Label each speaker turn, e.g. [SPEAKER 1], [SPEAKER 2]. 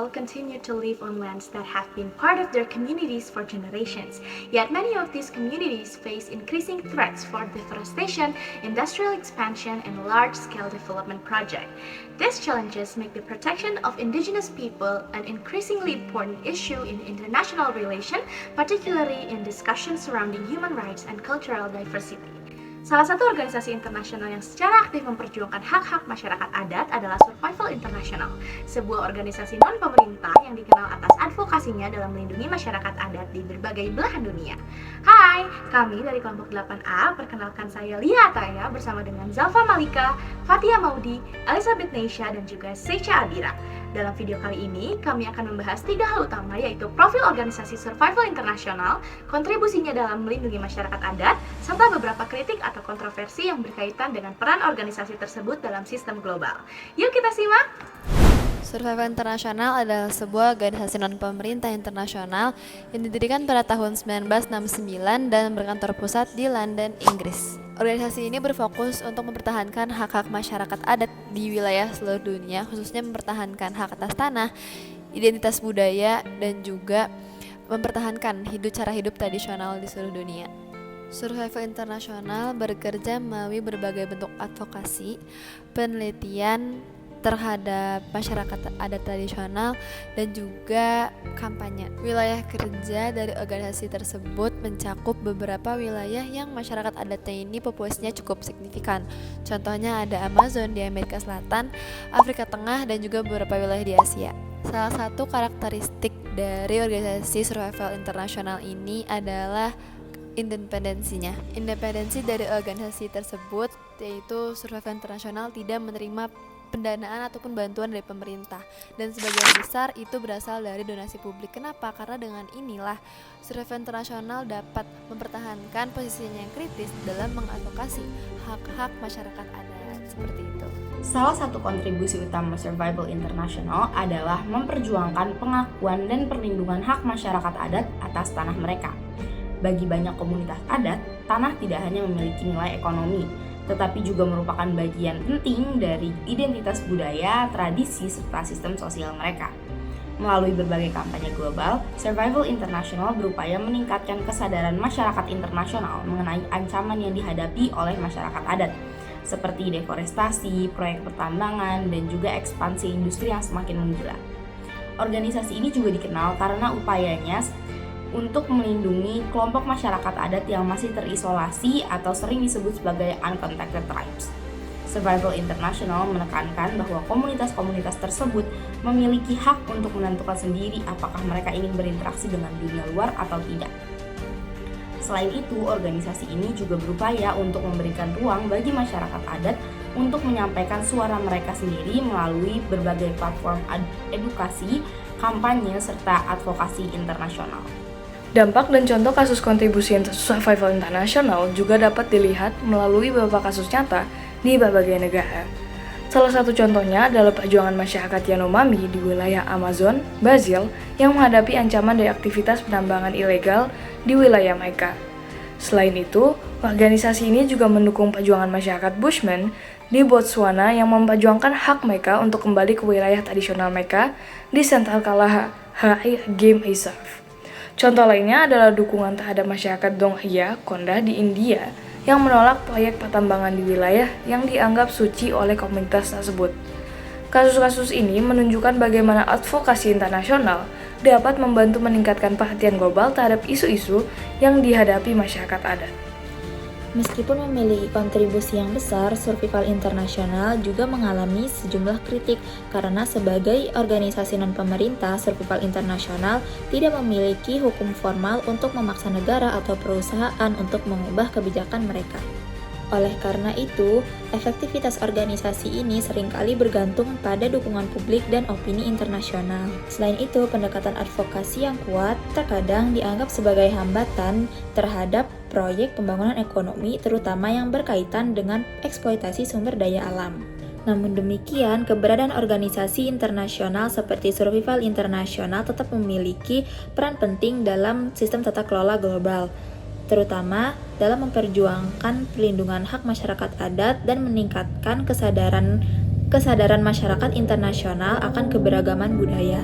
[SPEAKER 1] people continue to live on lands that have been part of their communities for generations. Yet many of these communities face increasing threats for deforestation, industrial expansion, and large-scale development projects. These challenges make the protection of indigenous people an increasingly important issue in international relations, particularly in discussions surrounding human rights and cultural diversity. Salah satu organisasi internasional yang secara aktif memperjuangkan hak-hak masyarakat adat adalah Survival International, sebuah organisasi non-pemerintah yang dikenal atas advokasinya dalam melindungi masyarakat adat di berbagai belahan dunia. Hai, kami dari kelompok 8A, perkenalkan saya Lia Ataya bersama dengan Zalfa Malika, Fatia Maudi, Elizabeth Neisha, dan juga Seicha Abira. Dalam video kali ini, kami akan membahas 3 hal utama, yaitu profil organisasi Survival International, kontribusinya dalam melindungi masyarakat adat, serta beberapa kritik atau kontroversi yang berkaitan dengan peran organisasi tersebut dalam sistem global. Yuk kita simak!
[SPEAKER 2] Survival International adalah sebuah organisasi non-pemerintah internasional yang didirikan pada tahun 1969 dan berkantor pusat di London, Inggris. Organisasi ini berfokus untuk mempertahankan hak-hak masyarakat adat di wilayah seluruh dunia, khususnya mempertahankan hak atas tanah, identitas budaya, dan juga mempertahankan cara hidup tradisional di seluruh dunia. Survival International bekerja melalui berbagai bentuk advokasi, penelitian terhadap masyarakat adat tradisional, dan juga kampanye. Wilayah kerja dari organisasi tersebut mencakup beberapa wilayah yang masyarakat adatnya ini populasinya cukup signifikan. Contohnya ada Amazon di Amerika Selatan, Afrika Tengah, dan juga beberapa wilayah di Asia. Salah satu karakteristik dari organisasi Survival International ini adalah independensinya. Independensi dari organisasi tersebut, yaitu Survival International tidak menerima pendanaan ataupun bantuan dari pemerintah, dan sebagian besar itu berasal dari donasi publik. Kenapa? Karena dengan inilah Survival International dapat mempertahankan posisinya yang kritis dalam mengadvokasi hak-hak masyarakat adat, seperti itu.
[SPEAKER 3] Salah satu kontribusi utama Survival International adalah memperjuangkan pengakuan dan perlindungan hak masyarakat adat atas tanah mereka. Bagi banyak komunitas adat, tanah tidak hanya memiliki nilai ekonomi, tetapi juga merupakan bagian penting dari identitas budaya, tradisi, serta sistem sosial mereka. Melalui berbagai kampanye global, Survival International berupaya meningkatkan kesadaran masyarakat internasional mengenai ancaman yang dihadapi oleh masyarakat adat, seperti deforestasi, proyek pertambangan, dan juga ekspansi industri yang semakin menggila. Organisasi ini juga dikenal karena upayanya untuk melindungi kelompok masyarakat adat yang masih terisolasi atau sering disebut sebagai uncontacted tribes. Survival International menekankan bahwa komunitas-komunitas tersebut memiliki hak untuk menentukan sendiri apakah mereka ingin berinteraksi dengan dunia luar atau tidak. Selain itu, organisasi ini juga berupaya untuk memberikan ruang bagi masyarakat adat untuk menyampaikan suara mereka sendiri melalui berbagai platform edukasi, kampanye, serta advokasi internasional.
[SPEAKER 4] Dampak dan contoh kasus kontribusi Survival International juga dapat dilihat melalui beberapa kasus nyata di berbagai negara. Salah satu contohnya adalah perjuangan masyarakat Yanomami di wilayah Amazon, Brazil, yang menghadapi ancaman dari aktivitas penambangan ilegal di wilayah mereka. Selain itu, organisasi ini juga mendukung perjuangan masyarakat Bushman di Botswana yang memperjuangkan hak mereka untuk kembali ke wilayah tradisional mereka di Central Kalahari Game Reserve. Contoh lainnya adalah dukungan terhadap masyarakat Dongria Konda di India yang menolak proyek pertambangan di wilayah yang dianggap suci oleh komunitas tersebut. Kasus-kasus ini menunjukkan bagaimana advokasi internasional dapat membantu meningkatkan perhatian global terhadap isu-isu yang dihadapi masyarakat adat.
[SPEAKER 5] Meskipun memiliki kontribusi yang besar, Survival International juga mengalami sejumlah kritik karena sebagai organisasi non-pemerintah, Survival International tidak memiliki hukum formal untuk memaksa negara atau perusahaan untuk mengubah kebijakan mereka. Oleh karena itu, efektivitas organisasi ini seringkali bergantung pada dukungan publik dan opini internasional. Selain itu, pendekatan advokasi yang kuat terkadang dianggap sebagai hambatan terhadap proyek pembangunan ekonomi, terutama yang berkaitan dengan eksploitasi sumber daya alam. Namun demikian, keberadaan organisasi internasional seperti Survival International tetap memiliki peran penting dalam sistem tata kelola global, terutama dalam memperjuangkan perlindungan hak masyarakat adat dan meningkatkan kesadaran masyarakat internasional akan keberagaman budaya.